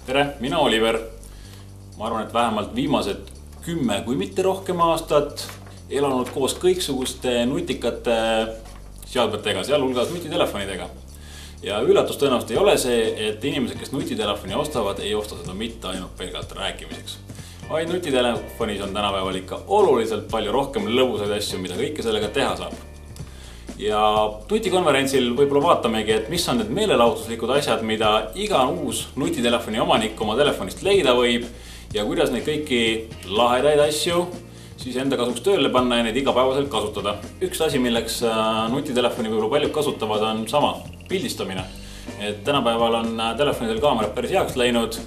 Tere, mina Oliver. Ma arvan, et vähemalt viimased 10, kui mitte rohkem aastat elanud koos kõiksuguste nutikate seadmetega, sealhulgas nutitelefonidega. Ja üllatus tõenäoliselt ei ole see, et inimesed, kes nutitelefoni ostavad, ei osta seda mitte ainult pelgalt rääkimiseks. Vaid nutitelefonis on tänapäeval ikka oluliselt palju rohkem lõbusaid asju, mida kõike sellega teha saab. Ja nutikonverentsil võib-olla vaatamegi, et mis on need meelelahutuslikud asjad, mida iga uus nutitelefoni omanik oma telefonist leida võib ja kuidas neid kõiki lahedaid asju siis enda kasuks tööle panna ja neid igapäevaselt kasutada. Üks asi, milleks nutitelefoni võib-olla paljud kasutavad, on sama pildistamine. Et tänapäeval on telefonidel kaamerad päris heaks läinud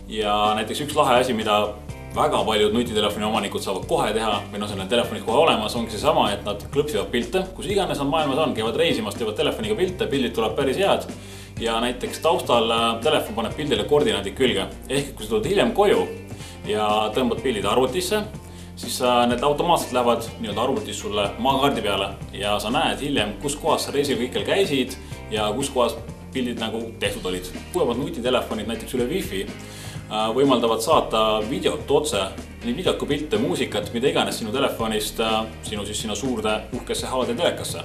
ja näiteks üks lahe asi, mida väga paljud nutitelefoni omanikud saavad kohe teha või selle telefonis kohe olemas, ongi see sama, et nad klõpsivad pilte, kus iganes on maailmas on, käivad reisimas, teevad telefoniga pilte, pildid tuleb päris head ja näiteks taustal telefon paneb pildile koordinaadid külge. Ehk kui sa tuled hiljem koju ja tõmbad pildid arvutisse, siis need automaatselt lähevad arvutis sulle maakaardi peale ja sa näed hiljem, kus kohas sa reisil kõikjal käisid ja kus kohas pildid tehtud olid. Uuemad nutitelefonid näiteks üle Wi-Fi võimaldavad saata videot otse, nii videot kui pilte, muusikat, mida iganes sinu telefonist sinu suurde uhkesse HD telekasse.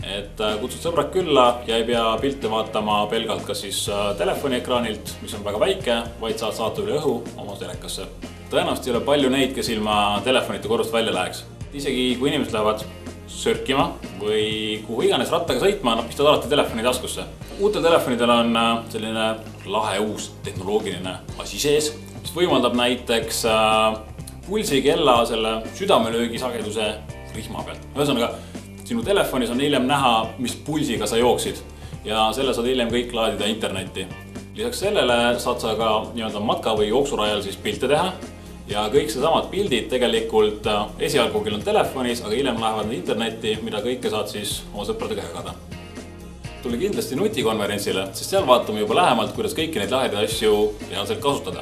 Et kutsud sõbrad külla ja ei pea pilte vaatama pelgalt kas siis telefoniekraanilt, mis on väga väike, vaid saad saata üle õhu oma telekasse. Tõenäoliselt ei ole palju neid, kes ilma telefonite korrust välja läheks. Isegi kui inimesed lähevad sörkima või kuhu iganes rattaga sõitma, nad pistavad alati telefoni taskusse. Uutel telefonidel on selline lahe uus tehnoloogiline asi sees, mis võimaldab näiteks pulsikella selle südamelöögi sageduse rihma pealt. Ühesõnaga, sinu telefonis on hiljem näha, mis pulsiga sa jooksid ja selle saad hiljem kõik laadida internetti. Lisaks sellele saad sa ka matka või jooksurajal siis pilte teha ja kõik seesamad pildid tegelikult esialgu küll on telefonis, aga hiljem lähevad internetti, mida kõike saad siis oma sõpradega jagada. Tule kindlasti nutikonverentsile, sest seal vaatame juba lähemalt, kuidas kõiki neid lahedaid asju reaalselt kasutada.